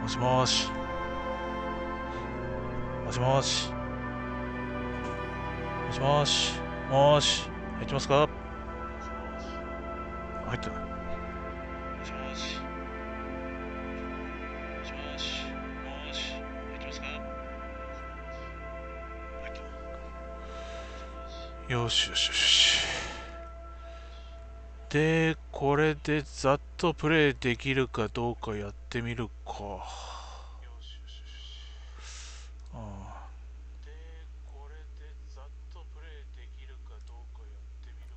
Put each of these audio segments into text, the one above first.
もしもし。もしもし。もしもし。もし。入ってますか？入ってない。もしもし。もしもし。もし。入ってますか？入ってない。よしよしよし。で、これでざっとプレイできるかどうかやってみるか。ああ。で、これでざっとプレイできるかどうかやってみる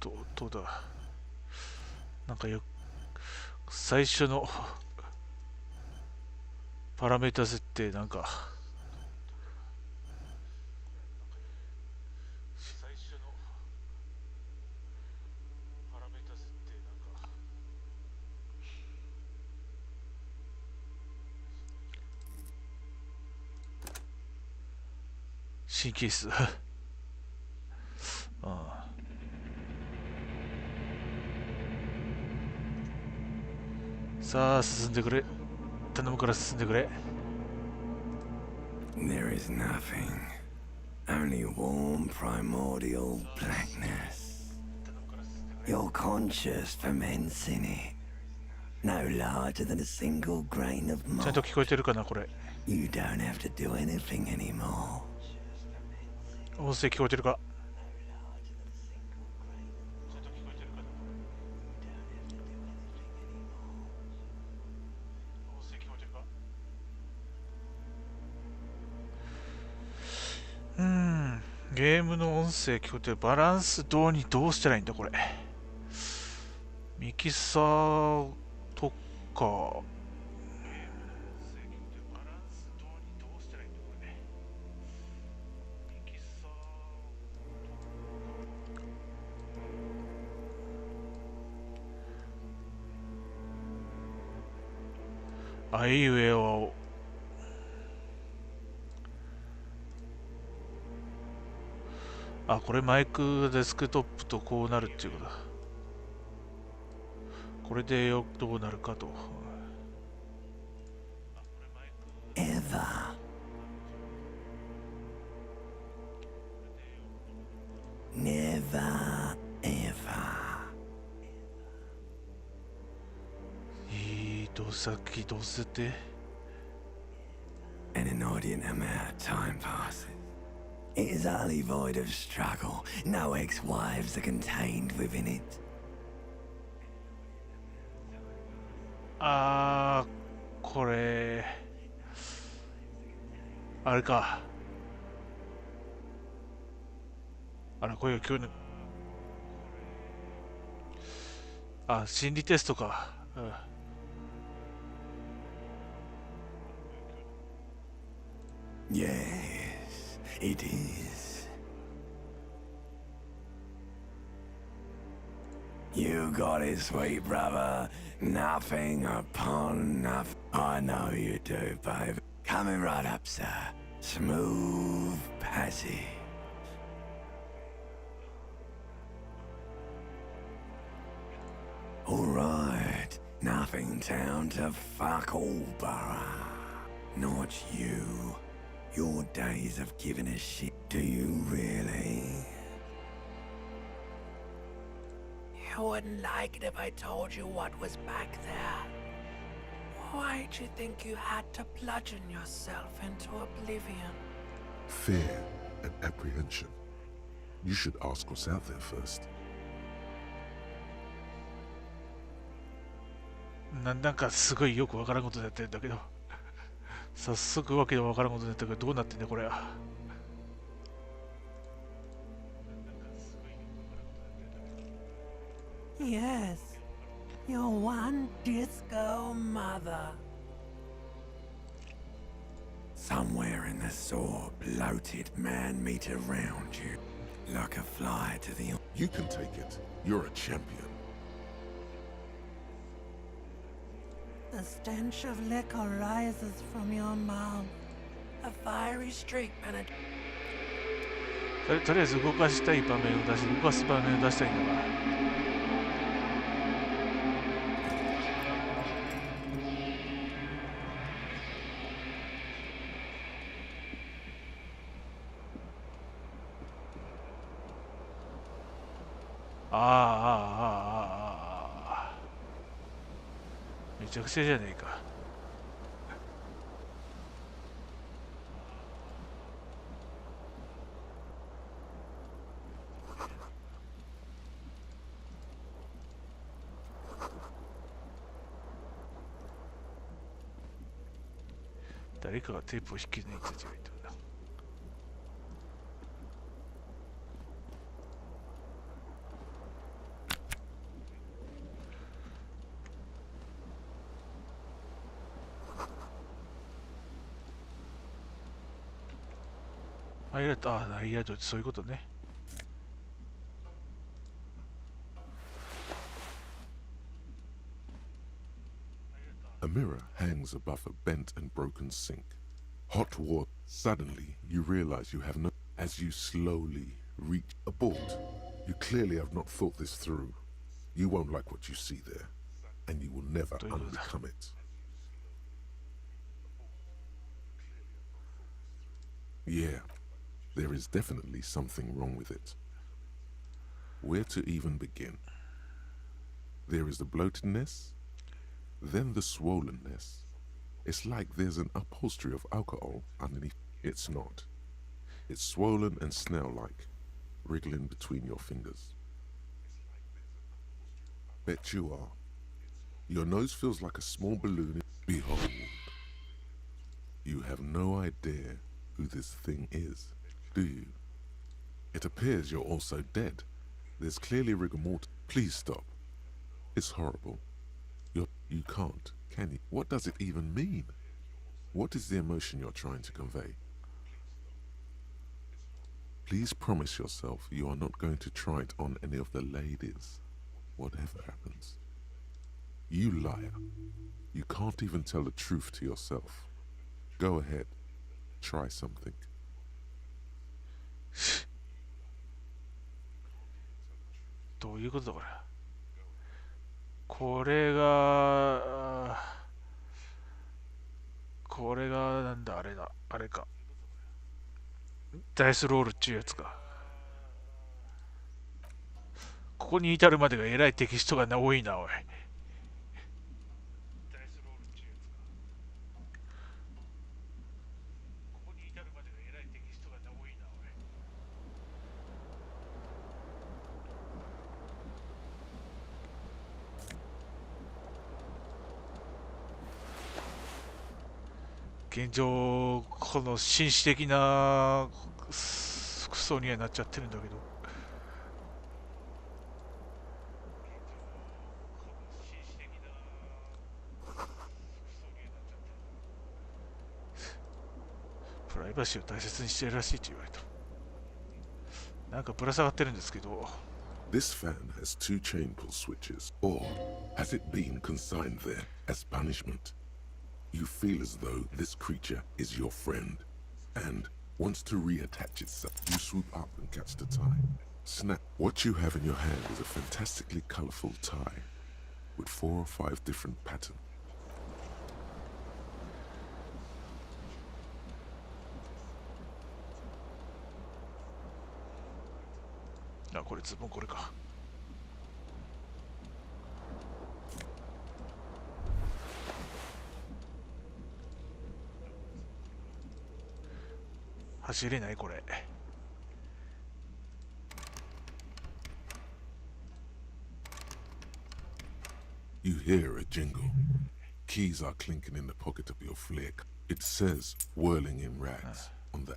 か。どうだ。なんか最初のパラメータ設定なんか神経質ああ。さあ進んでくれ。頼むから進んでくれ。There is nothing. Only warm primordial blackness. Your conscious ferments in it. No larger than a single grain of ちゃんと mold. 聞こえてるかなこれ。 You don't have to do anything anymore. 音声聞こえてるか？ゲームの音声聞こえてる。バランスどうしたらいいんだこれ。ミキサーとか。あいうえお。あ、これマイクデスクトップとこうなるっていうことだ。これでどうなるかと。Ever. Never, ever. どう先どうせて。An inordinate amount of time passes. It is utterly void of struggle. No ex-wives are contained within it. これあれか。あら、声が聞こえない。あ、心理テストか。うん。Yes, it is. You got it, sweet brother. Nothing upon nothing. I know you do, babe. Coming right up, sir. Smooth passage. All right. Nothing down to fuck all, borough. Not you. Your days of giving a shit, do you really? You wouldn't like it if I told you what was back there. Why'd you think you had to bludgeon yourself into oblivion? Fear and apprehension. You should ask what's out there first. なんかすごいよくわからんことになってるんだけど。早速わけでわからんことになったけど、どうなってんだこれは。Yes, your one disco mother. Somewhere in the sore, bloated man meet around you, like a fly to the... You can take it. You're a champion. The stench of liquor rises from your mouth. A fiery streak penetrates. とりあえず動かしたい場面を出し、動かす場面を出したいんだから。あめちゃくちゃじゃねえか。誰かがテープを引き抜いて違いとな。ハイライト、ハイライトってそういうことね。A mirror hangs above a bent and broken sink. Hot water. Suddenly, you realize you have no. As you slowly reach abort, you clearly have not thought this through. You won't like what you see there, and you will never unbecome it. Yeah, there is definitely something wrong with it. Where to even begin? There is the bloatedness, then the swollenness. It's like there's an upholstery of alcohol underneath. It's not. It's swollen and snail-like, wriggling between your fingers. Bet you are. Your nose feels like a small balloon. Behold. You have no idea who this thing is, do you? It appears you're also dead. There's clearly rigor mortis. Please stop. It's horrible. You can't, can you? What does it even mean? What is the emotion you're trying to convey? Please promise yourself you are not going to try it on any of the ladies, whatever happens. You liar. You can't even tell the truth to yourself. Go ahead. Try something. どういうことだこれ。これがなんだ、あれだ、あれか。ダイスロールっちゅうやつか。ここに至るまでがえらいテキストが多いな、おい。現状、この紳士的な服装にはなっちゃってるんだけど。プライバシーを大切にしてるらしいって言われた。なんかぶら下がってるんですけど。This fan has 2 chain pull switches, or has it been consigned there as punishment? You feel as though this creature is your friend, and wants to reattach itself. You swoop up and catch the tie. Snap. What you have in your hand is a fantastically colorful tie, with 4 or 5 different patterns. あ、これズボンこれか。走れないこれ。You hear a jingle. Keys are clinking in the pocket of your flick. It says whirling in rags on the.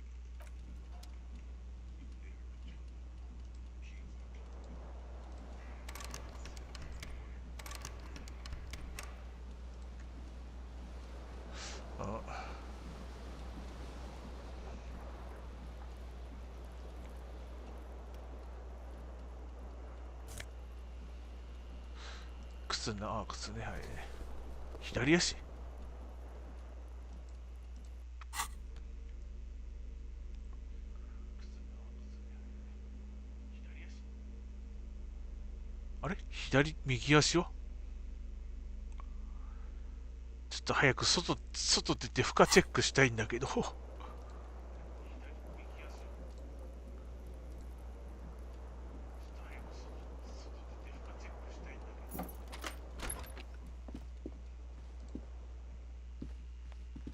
靴ね、はい。左足。あれ右足はちょっと早く外出て負荷チェックしたいんだけど。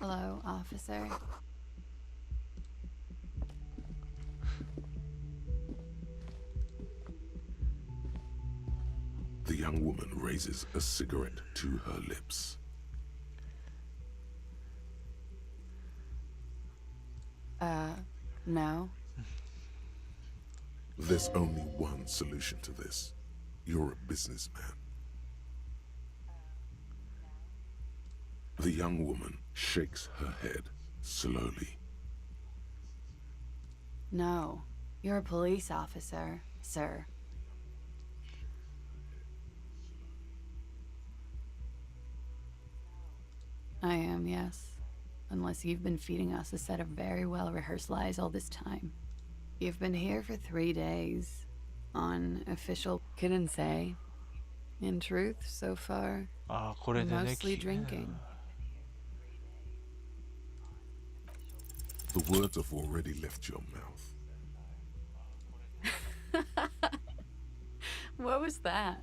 Hello, officer. The young woman raises a cigarette to her lips. No. There's only one solution to this. You're a businessman. The young woman shakes her head slowly. No. You're a police officer, sir. I am, yes. Unless you've been feeding us a set of very well-rehearsed lies all this time. You've been here for 3 days. On official... Couldn't say. In truth, so far, あーこれでね mostly drinking. The words have already left your mouth. What was that?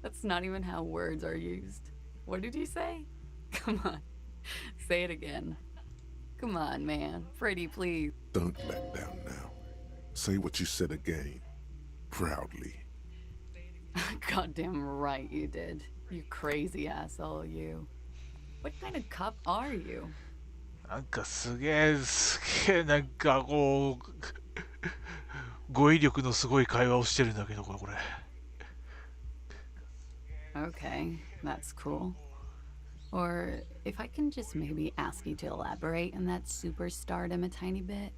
That's not even how words are used. What did you say? Come on. Say it again. Come on, man. Pretty please. Don't back down now. Say what you said again. Proudly. Goddamn right you did. You crazy asshole, you. What kind of cop are you? なんかすげえなんかこう語彙力のすごい会話をしてるんだけどこれ Okay, that's cool. Or if I can just maybe ask you to elaborate on that superstardom a tiny bit.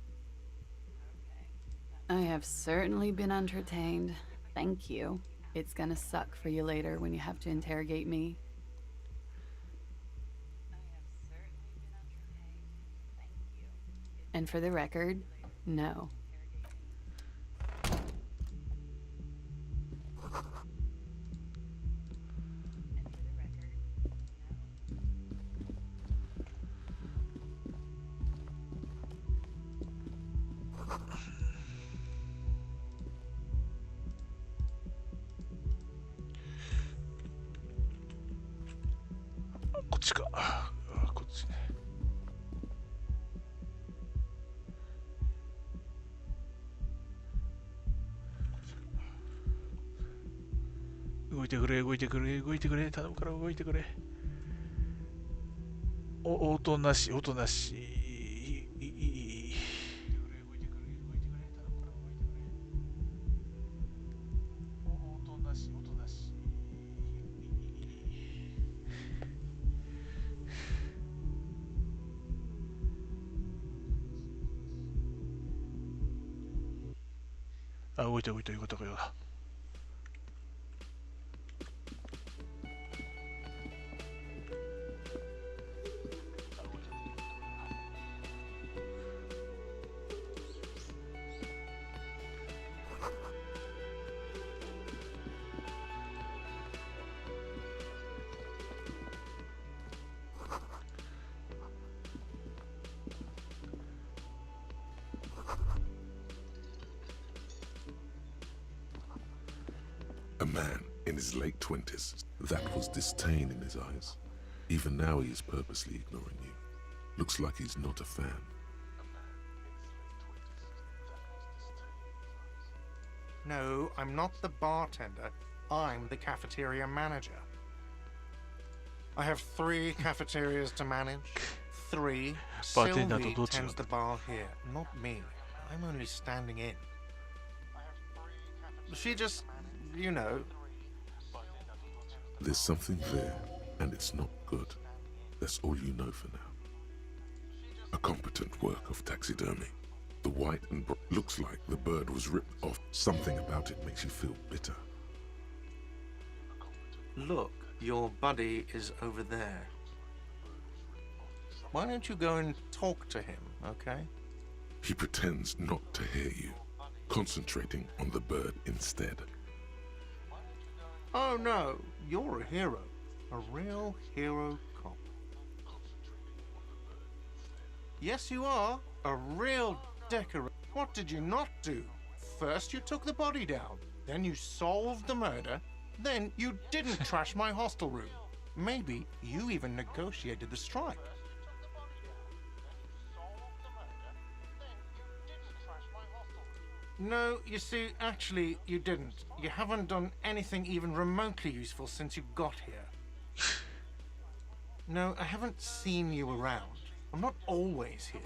I have certainly been entertained. Thank you. It's gonna suck for you later when you have to interrogate me. And for the record, no.「こっちかこっちね」動いてくれ動いてくれ動いてくれ頼むから動いてくれ音なし音なしあ動いた動いたよかったかよだA man in his late 20s. That was disdain in his eyes. Even now he is purposely ignoring you. Looks like he's not a fan. No, I'm not the bartender. I'm the cafeteria manager. I have 3 cafeterias to manage. 3. Bartender Sylvie to tends the bar here, not me. I'm only standing in. She just, you know. There's something there, and it's not good. That's all you know for now. A competent work of taxidermy. The white and looks like the bird was ripped off. Something about it makes you feel bitter. Look, your buddy is over there. Why don't you go and talk to him, okay? He pretends not to hear you, concentrating on the bird instead. Oh no, you're a hero. A real hero cop. Yes, you are. A real decorator. What did you not do? First you took the body down, then you solved the murder, then you didn't trash my hostel room. Maybe you even negotiated the strike. No, you see, actually, you didn't. You haven't done anything even remotely useful since you got here. No, I haven't seen you around. I'm not always here.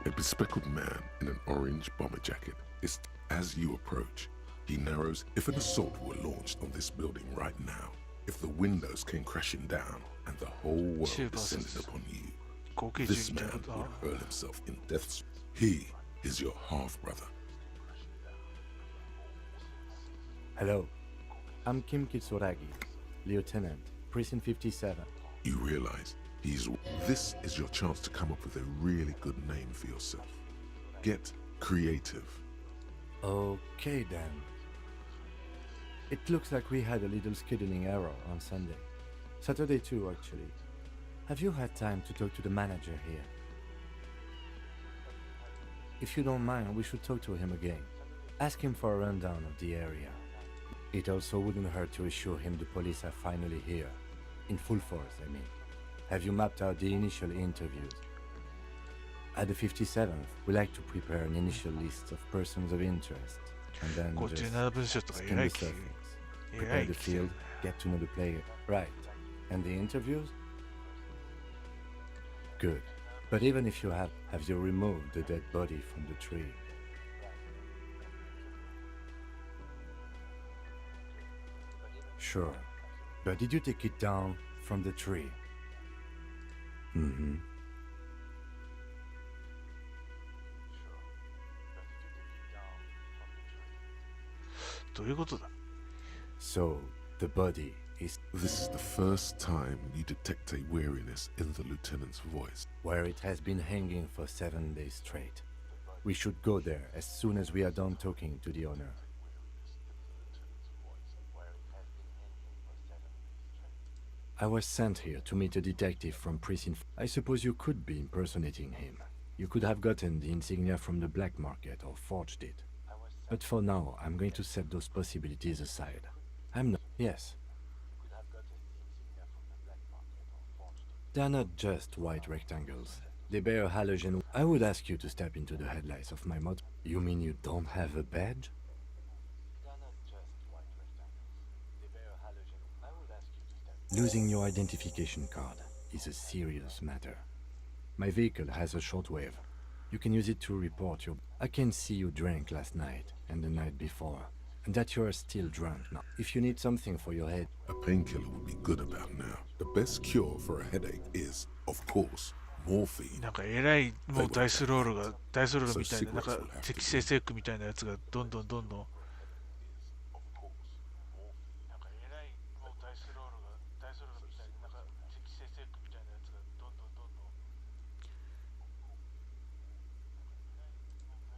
A bespectacled man in an orange bomber jacket is as you approach. He narrows if an assault were launched on this building right now, if the windows came crashing down and the whole world descended upon you. This man would hurl himself in death's. He is your half-brother. Hello, I'm Kim Kitsuragi, Lieutenant, Precinct 57. You realize this is your chance to come up with a really good name for yourself. Get creative. Okay then. It looks like we had a little scheduling error on Sunday. Saturday too, actually. Have you had time to talk to the manager here? If you don't mind, we should talk to him again. Ask him for a rundown of the area. It also wouldn't hurt to assure him the police are finally here. In full force, I mean. Have you mapped out the initial interviews? At the 57th, we like to prepare an initial list of persons of interest, and then just scan the surface, prepare the field, get to know the player. Right. And the interviews? Good. But even if you have you removed the dead body from the tree? Sure. But did you take it down from the tree? Mm-hmm. So, the body is... This is the first time you detect a weariness in the lieutenant's voice. Where it has been hanging for 7 days straight. We should go there as soon as we are done talking to the owner. I was sent here to meet a detective from Precinct. I suppose you could be impersonating him. You could have gotten the insignia from the black market or forged it. But for now, I'm going to set those possibilities aside. I'm not... Yes. They're not just white rectangles. They bear halogen... I would ask you to step into the headlights of my motor. You mean you don't have a badge? Losing your identification card is a serious matter. My vehicle has a shortwave. You can use it to report your... I can see you drank last night and the night before, and that you are still drunk now. If you need something for your head... A painkiller would be good about now. The best cure for a headache is, of course, morphine. なんかえらいもうダイスロールみたいな、なんか適正チェックみたいなやつがどんどん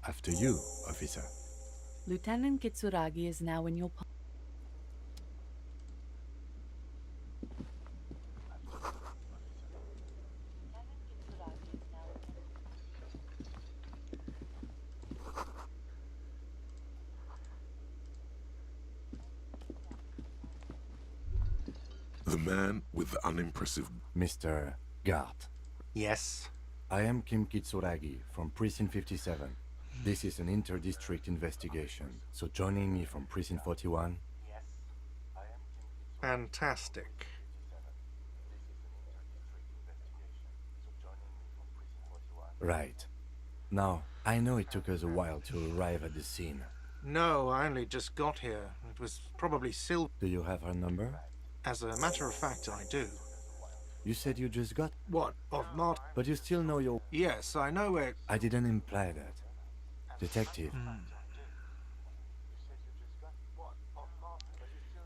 After you, officer. Lieutenant Kitsuragi is now in your... The man with the unimpressive... Mr. Gart. Yes? I am Kim Kitsuragi from Precinct 57. This is an inter-district investigation, so joining me from Precinct 41... Fantastic. Right. Now, I know it took us a while to arrive at the scene. No, I only just got here. It was probably Sil... Do you have her number? As a matter of fact, I do. You said you just got... What? Of Mart? But you still know your... Yes, I know where... I didn't imply that. Detective.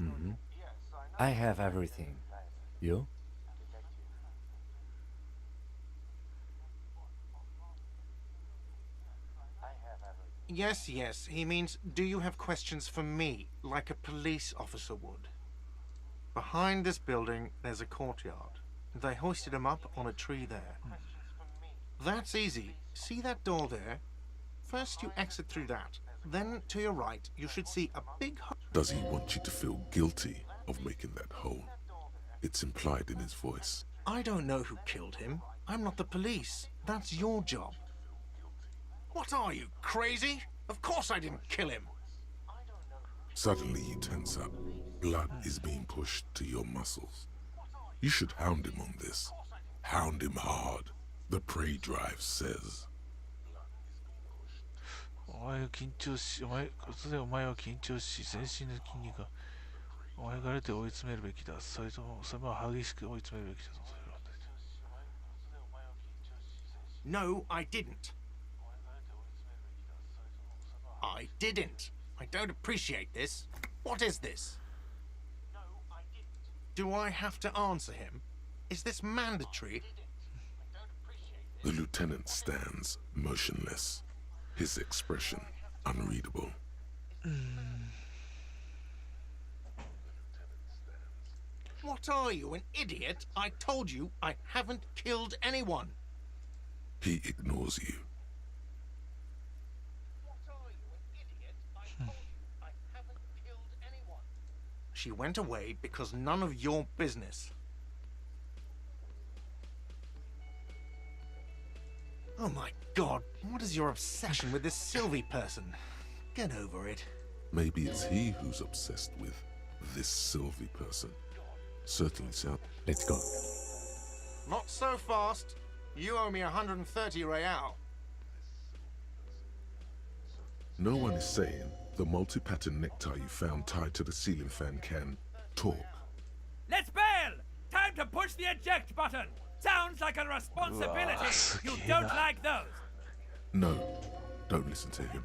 Mm-hmm. I have everything. You? Yes, he means, do you have questions for me, like a police officer would? Behind this building, there's a courtyard. They hoisted him up on a tree there. That's easy. See that door there? First you exit through that. Then, to your right, you should see a big hole. Does he want you to feel guilty of making that hole? It's implied in his voice. I don't know who killed him. I'm not the police. That's your job. What are you, crazy? Of course I didn't kill him. Suddenly you tense up. Blood is being pushed to your muscles. You should hound him on this. Hound him hard. The prey drive says. お前は緊張し、突然お前は緊張し、全身の筋肉がお前があれで追い詰めるべきだ。それとも、それも激しく追い詰めるべきだと。No, I didn't. I didn't. I don't appreciate this. What is this? Do I have to answer him? Is this mandatory? The lieutenant stands motionless, his expression unreadable. What are you, an idiot? I told you I haven't killed anyone. He ignores you. She went away because none of your business. Oh my god, what is your obsession with this Sylvie person? Get over it. Maybe it's he who's obsessed with this Sylvie person. Certainly sound. Let's go. Not so fast. You owe me 130 real. No one is saying the multi-pattern necktie you found tied to the ceiling fan can talk. Let's bail! Time to push the eject button! Sounds like a responsibility! You don't like those! No, don't listen to him.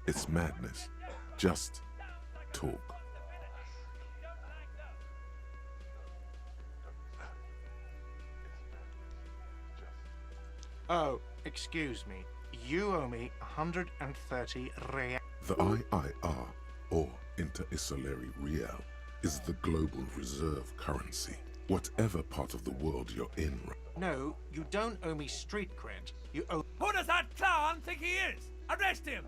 It's madness. Just talk. Oh, excuse me. You owe me 130 real. The IIR, or Inter-Isolary Real, is the global reserve currency. Whatever part of the world you're in. No, you don't owe me street cred. You owe... Who does that clown think he is? Arrest him!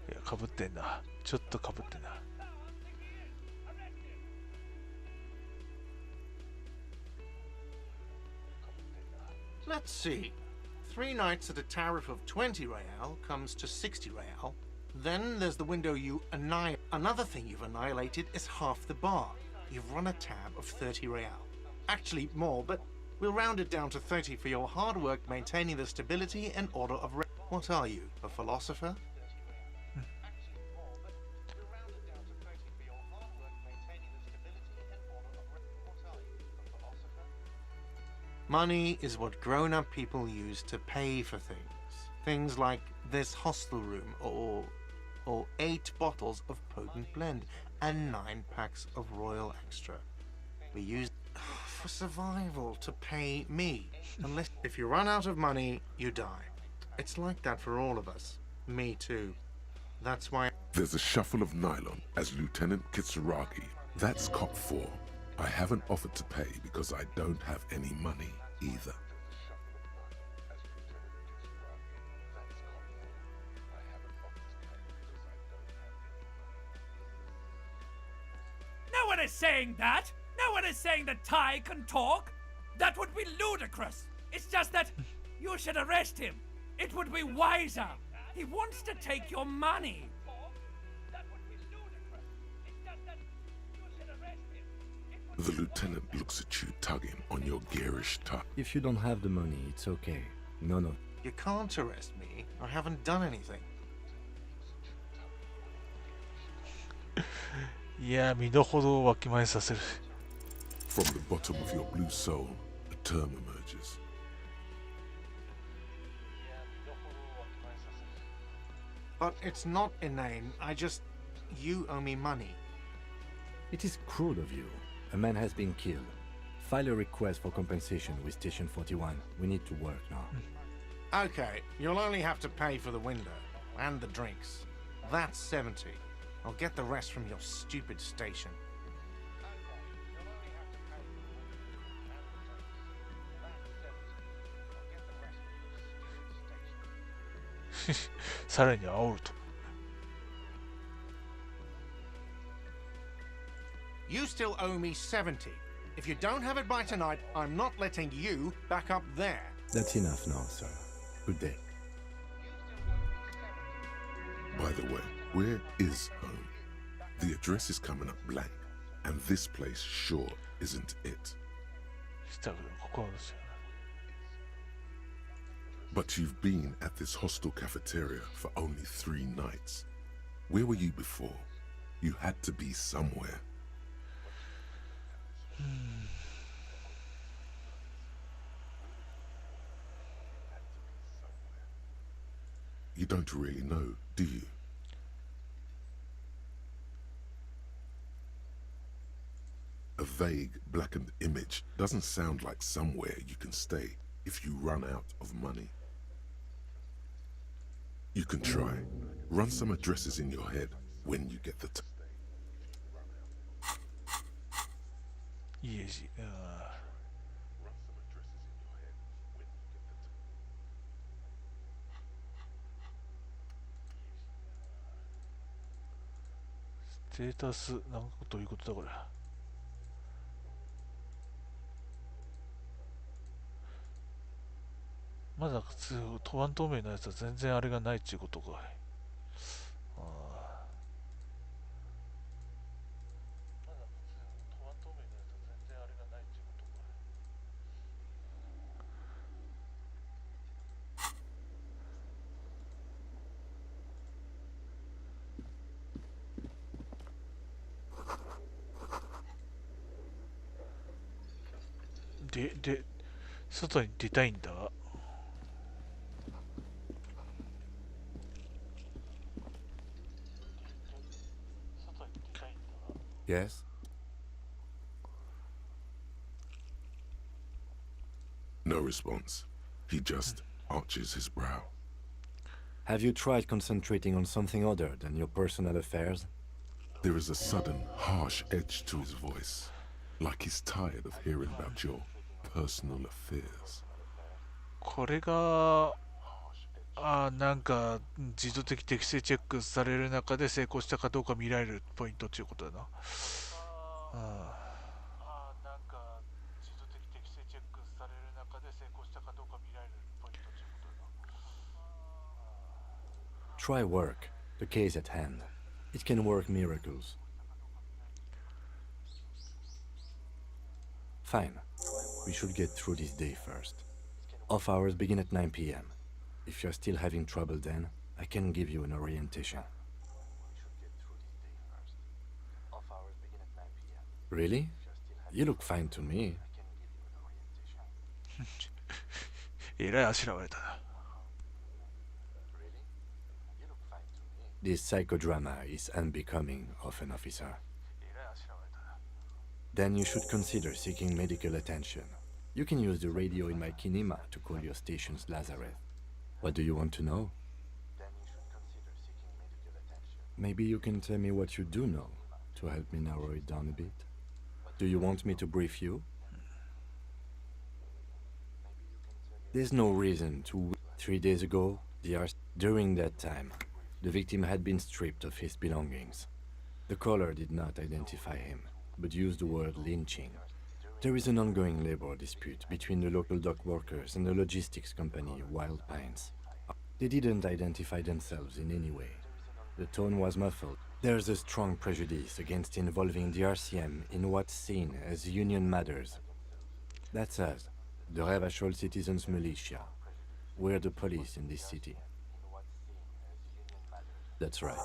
いや、かぶってんな。ちょっとかぶってんな。Let's see. 3 nights at a tariff of 20 real comes to 60 real. Then there's the window you annihilate. Another thing you've annihilated is half the bar. You've run a tab of 30 real. Actually more, but we'll round it down to 30 for your hard work maintaining the stability and order of... What are you, a philosopher? Money is what grown-up people use to pay for things. Things like this hostel room or 8 bottles of potent blend and 9 packs of Royal Extra. We use for survival to pay me. Unless if you run out of money, you die. It's like that for all of us. Me too. That's why... There's a shuffle of nylon as Lieutenant Kitsuragi. That's cop 4. I haven't offered to pay because I don't have any money either. No one is saying that! No one is saying that Ty can talk! That would be ludicrous! It's just that you should arrest him! It would be wiser! He wants to take your money! That would be ludicrous! It's just that you should arrest him! The lieutenant looks at you, tugging on your garish tie. If you don't have the money, it's okay. No. You can't arrest me. I haven't done anything. いや、身の程をわきまえさせる。From the bottom of your blue soul, a term emerges. But it's not inane. You owe me money. It is cruel of you. A man has been killed. File a request for compensation with Station 41. We need to work now. Okay, you'll only have to pay for the window and the drinks. That's 70. I'll get the rest from your stupid station. さらに煽ると。You still owe me 70. If you don't have it by tonight, I'm not letting you back up there. That's enough now, sir. Good day. By the way, where is home? The address is coming up blank, and this place sure isn't it. したけど、ここはですよね。But you've been at this hostel cafeteria for only 3 nights. Where were you before? You had to be somewhere. You don't really know, do you? A vague, blackened image doesn't sound like somewhere you can stay if you run out of money. You can try. Run some addresses in your head when you get the time. 家路。ステータス、なんかどういうことだこれ。まだ普通、ワン透明のやつは全然あれがないっていうことか。で、外に出たいんだが。Yes? No response. He just arches his brow. Have you tried concentrating on something other than your personal affairs? There is a sudden, harsh edge to his voice, like he's tired of hearing about your personal affairs. これが、なんか自動的適正チェックされる中で成功したかどうか見られるポイントっていうことだな。なんか自動的適正チェックされる中で成功したかどうか見られるポイントっていうことだな。Try work, the case at hand. It can work miracles. Fine. We should get through this day first. Off hours begin at 9 p.m. If you're still having trouble then, I can give you an orientation. Really? You look fine to me. えらいあしらわれたな。This psychodrama is unbecoming of an officer. Then you should consider seeking medical attention. You can use the radio in my kinema to call your station's Lazareth. What do you want to know? Maybe you can tell me what you do know to help me narrow it down a bit. Do you want me to brief you? There's no reason to. 3 days ago, during that time, the victim had been stripped of his belongings. The caller did not identify him, but used the word lynching. There is an ongoing labor dispute between the local dock workers and the logistics company Wild Pines. They didn't identify themselves in any way. The tone was muffled. There's a strong prejudice against involving the RCM in what's seen as union matters. That's us, the Revachol Citizens Militia. We're the police in this city. That's right.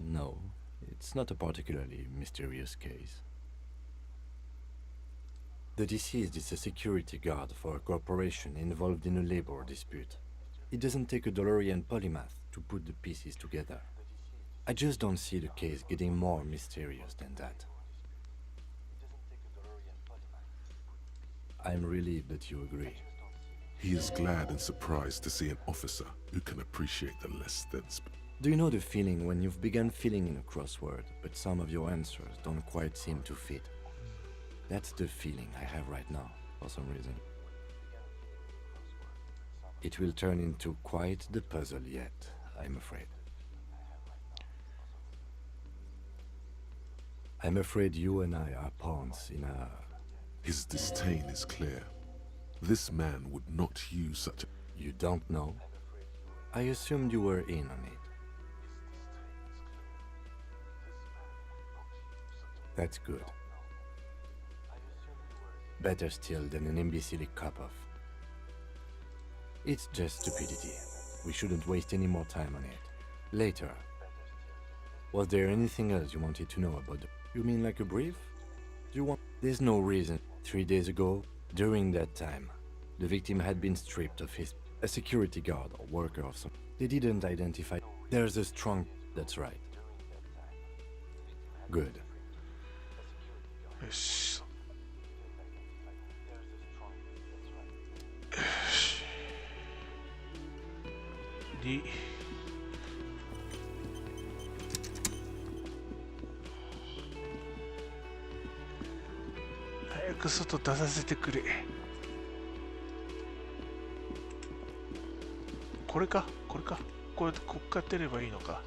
No, it's not a particularly mysterious case. The deceased is a security guard for a corporation involved in a labor dispute. It doesn't take a DeLorean polymath to put the pieces together. I just don't see the case getting more mysterious than that. I'm relieved that you agree. He is glad and surprised to see an officer who can appreciate the less than. Do you know the feeling when you've begun filling in a crossword, but some of your answers don't quite seem to fit? That's the feeling I have right now, for some reason. It will turn into quite the puzzle yet, I'm afraid. I'm afraid you and I are pawns in a... His disdain is clear. This man would not use such a... You don't know? I assumed you were in on it. That's good. Better still than an imbecilic cop-off. It's just stupidity. We shouldn't waste any more time on it. Later. Was there anything else you wanted to know about the... You mean like a brief? Do you want... There's no reason. 3 days ago, during that time, the victim had been stripped of his... A security guard or worker of some... They didn't identify... There's a strong... That's right. Good. よし。D。早く外出させてくれ。これか、これか。これ、こっから出ればいいのか。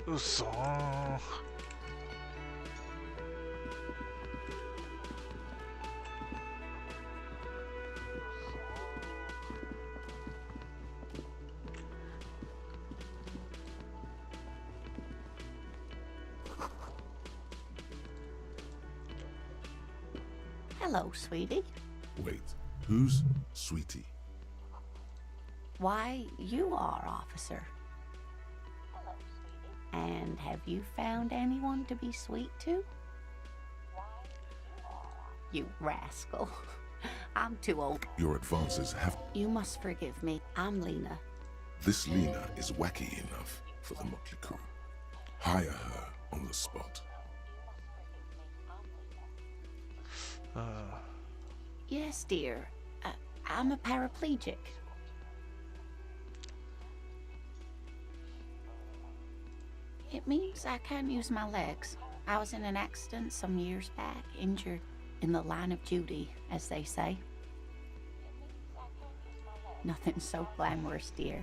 うそー。Hello, sweetie. Wait, who's Sweetie? Why, you are, officer. And have you found anyone to be sweet to? You rascal. I'm too old. Your advances have... You must forgive me. I'm Lena. This Lena is wacky enough for the motley crew. Hire her on the spot. Yes, dear. I'm a paraplegic. It means I can't use my legs. I was in an accident some years back, injured in the line of duty, as they say. Nothing so glamorous, dear.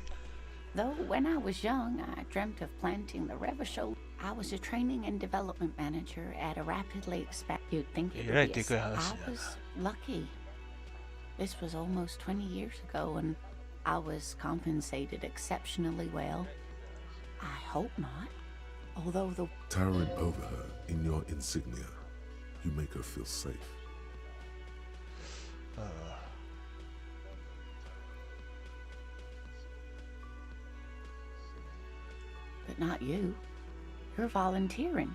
Though when I was young, I dreamt of planting the Revishow. I was a training and development manager at a rapidly expanding... You'd think it would be I was lucky. This was almost 20 years ago, and I was compensated exceptionally well. I hope not. Although the... Towering over her in your insignia, you make her feel safe. But not you. You're volunteering.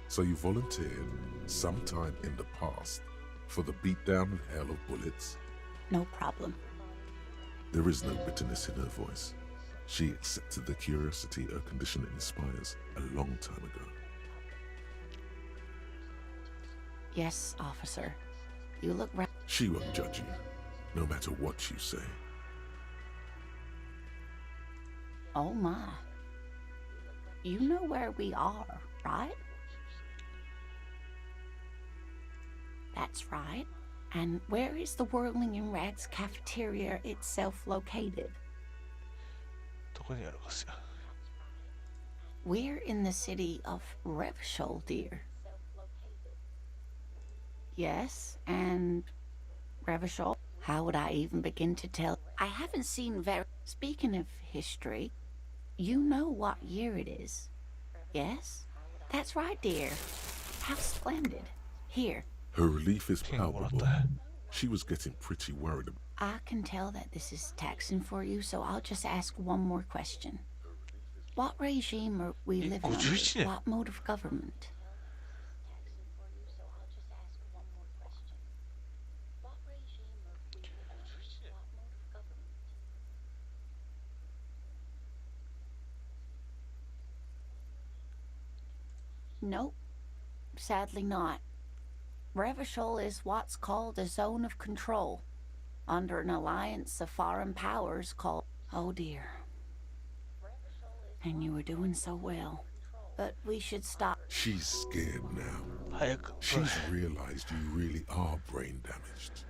So you volunteered sometime in the past for the beatdown and hell of bullets? No problem. There is no bitterness in her voice. She accepted the curiosity her condition inspires a long time ago. Yes, officer. You look right. She won't judge you, no matter what you say. Oh my. You know where we are, right? That's right. And where is the Whirling in Rags cafeteria itself located? どこにあるかしら。 We're in the city of Revshol, dear. Yes, and Revshol? How would I even begin to tell? I haven't seen very... Speaking of history, you know what year it is. Yes? That's right, dear. How splendid. Here. Her relief is palpable. She was getting pretty worried. I can tell that this is taxing for you, so I'll just ask one more question. What regime are we living under? What mode of government? Nope. Sadly not. Revachol is what's called a zone of control, under an alliance of foreign powers called... Oh dear. And you were doing so well. But we should stop. She's scared now. 早く。 She's realized you really are brain damaged.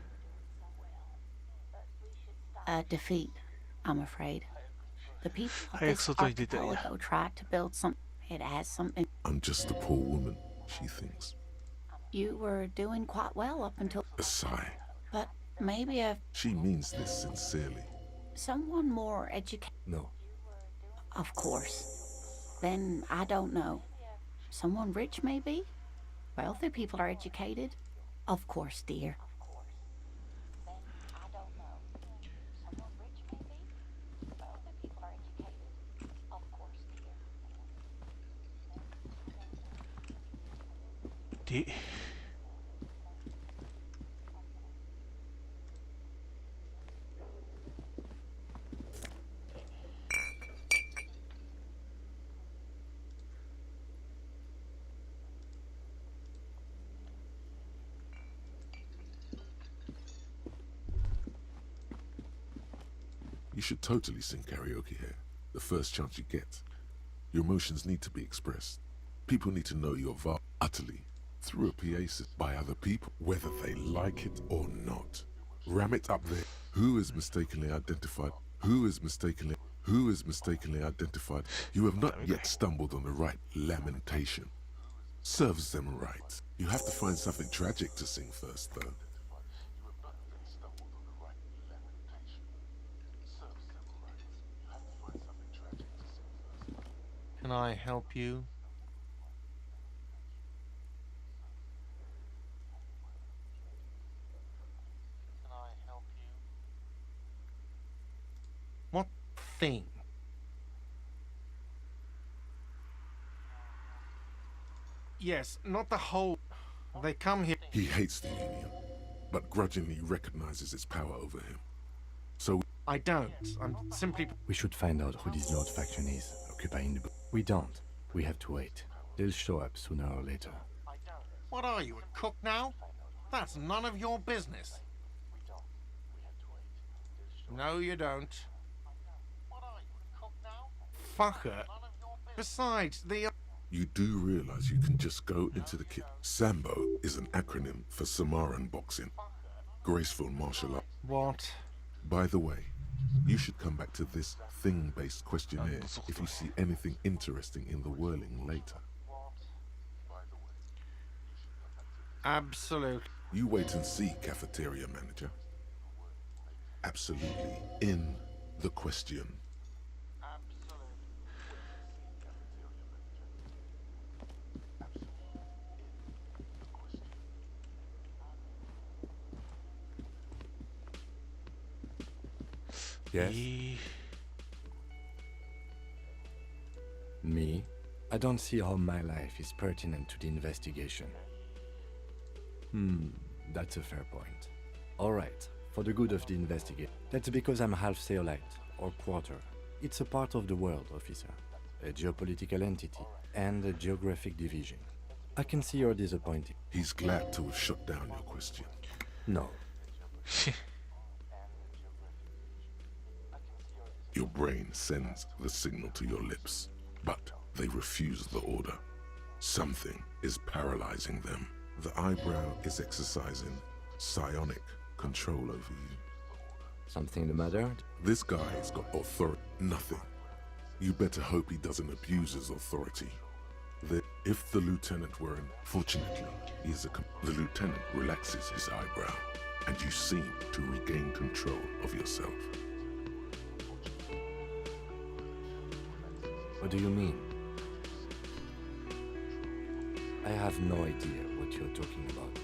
A defeat, I'm afraid. The people of 早く this 外に出たい。 archipelago tried to build some... It has something... I'm just a poor woman, she thinks. You were doing quite well up until... A sigh. But maybe She means this sincerely. someone more educated... No. Of course. Then I don't know. Someone rich, maybe? Wealthy people are educated. Of course, dear. D You should totally sing karaoke here, the first chance you get. Your emotions need to be expressed. People need to know you're utterly through a PA system by other people, whether they like it or not. Ram it up there. Who is mistakenly identified? Who is mistakenly identified? You have not yet stumbled on the right lamentation. Serves them right. You have to find something tragic to sing first, though. Can I help you? What thing? Yes, not the whole... They come here... He hates the Union, but grudgingly recognizes its power over him. So I don't. I'm simply... We should find out who this Nord faction is, occupying the... We don't. We have to wait. They'll show up sooner or later. What are you, a cook now? That's none of your business. No, you don't. Fucker. Besides, the... you do realize you can just go into the kit. Sambo is an acronym for Samaran boxing. Graceful martial art. What? By the way, you should come back to this thing-based questionnaire if you see anything interesting in the whirling later. Absolute. You wait and see, cafeteria manager. Absolutely in the question. Yes? Me? I don't see how my life is pertinent to the investigation. That's a fair point. Alright, for the good of the investigation. That's because I'm half Seolite, or quarter. It's a part of the world, officer. A geopolitical entity, and a geographic division. I can see you're disappointed. He's glad to have shut down your question. No. Your brain sends the signal to your lips, but they refuse the order. Something is paralyzing them. The eyebrow is exercising psionic control over you. Something the matter? This guy's got authority. Nothing. You better hope he doesn't abuse his authority. If the lieutenant were in... Fortunately, he is the lieutenant relaxes his eyebrow, and you seem to regain control of yourself. What do you mean? I have no idea what you're talking about.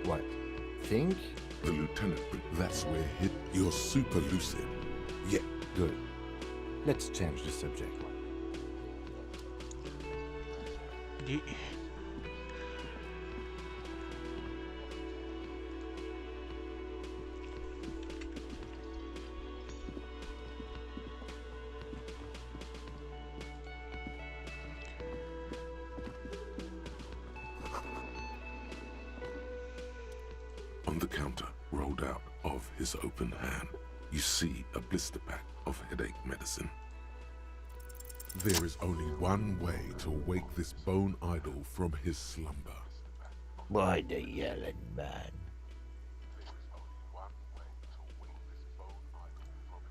What? Think? The lieutenant, that's where you're super lucid. Yeah. Good. Let's change the subject. On the counter, rolled out of his open hand, you see a blister pack of headache medicine. There is only one way to wake this bone idol from his slumber. Why the yelling man?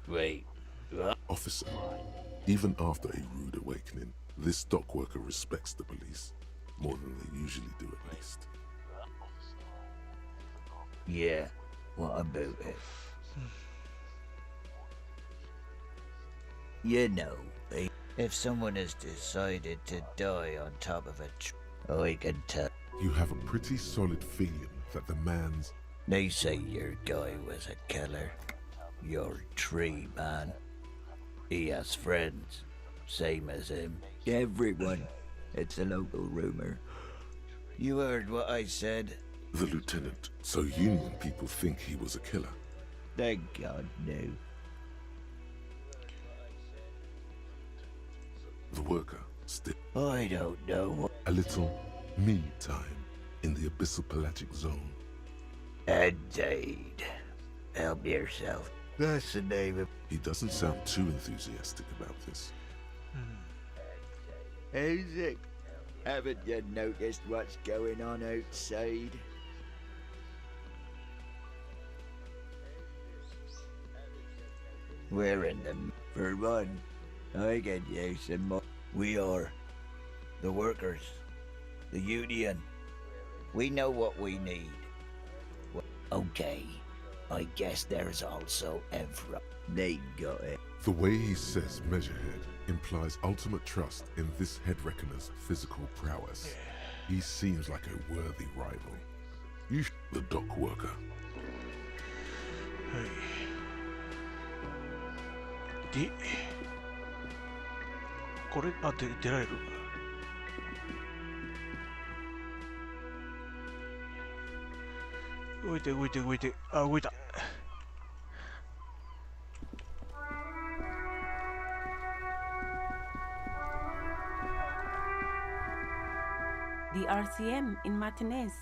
Wait, what? Officer, even after a rude awakening, this dock worker respects the police more than they usually do, at least. Yeah, what about it? You know, if someone has decided to die on top of a I can tell. You have a pretty solid feeling that the man's... They say your guy was a killer. Your tree man. He has friends, same as him. Everyone. It's a local rumor. You heard what I said? The lieutenant. So Union people think he was a killer. Thank God, no. The worker still... I don't know. A little me time in the abyssal pelagic zone. Indeed. Help yourself. That's the name of... He doesn't sound too enthusiastic about this. How's it? Haven't you noticed what's going on outside? We're in them. For one, I get you some more. We are. The workers. The union. We know what we need. Okay. I guess there's also Evra. They got it. The way he says Measurehead implies ultimate trust in this head reckoner's physical prowess. He seems like a worthy rival. The dock worker. De... これ、あ、出られる。動いて動いて動いて。あ、動いた。The RCM in Martinez.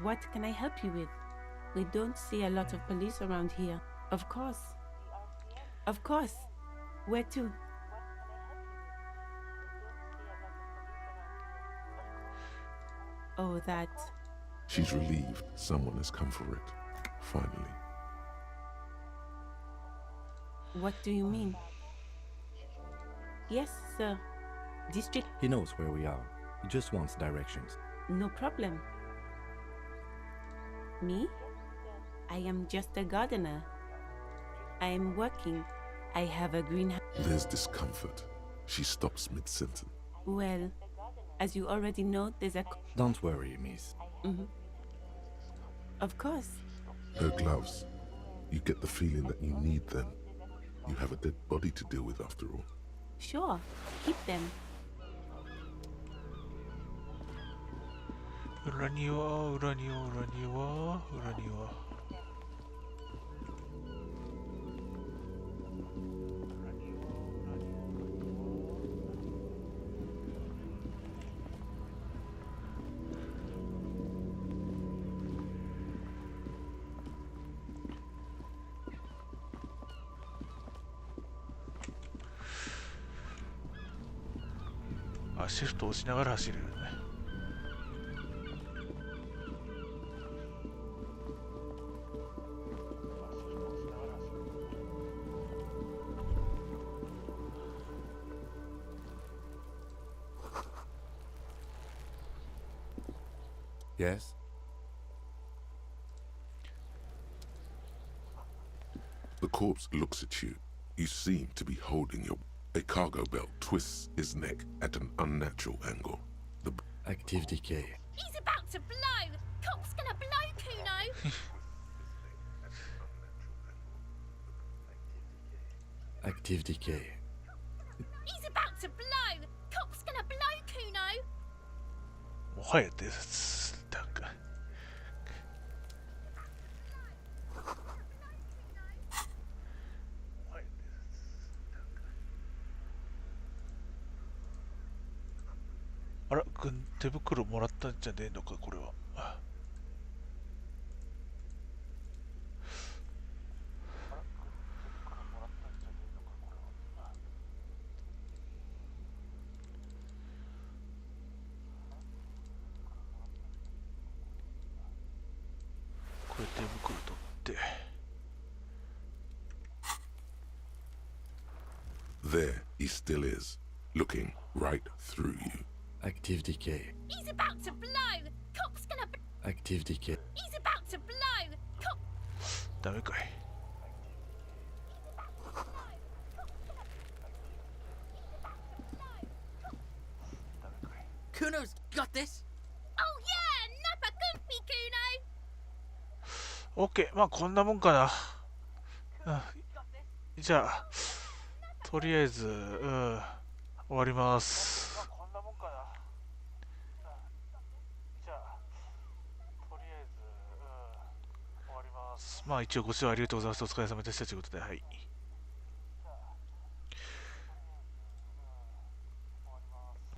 What can I help you with? We don't see a lot of police around here. Of course. Of course. Where to? Oh, that. She's relieved someone has come for it. Finally. What do you mean? Yes, sir. District. He knows where we are. He just wants directions. No problem. Me? I am just a gardener. I am working. I have a greenhouse. There's discomfort. She stops mid-sentence. Well, as you already know, there's a... Don't worry, miss. Of course. Her gloves. You get the feeling that you need them. You have a dead body to deal with after all. Sure. Keep them. 裏庭、裏庭、裏庭、裏庭。あ、シフト押しながら走れるね。Yes? The corpse looks at you. You seem to be holding your... A cargo belt twists his neck at an unnatural angle. The... Active decay. He's about to blow! Cop's gonna blow, Kuno! Active decay. He's about to blow! Cop's gonna blow, Kuno! もはやですだかあら、手袋もらったんじゃねえのかこれは。There he still is, looking right through you. Active decay. He's about to blow. Cop's gonna. Active decay. He's about to blow. Cop. ダメかい。Kuno's got this. Oh yeah, Nappa Gumpy Kuno. オッケー、まあこんなもんかな。じゃあ、とりあえず、終わります。まあ一応ご視聴ありがとうございます。お疲れ様でしたということで、はい。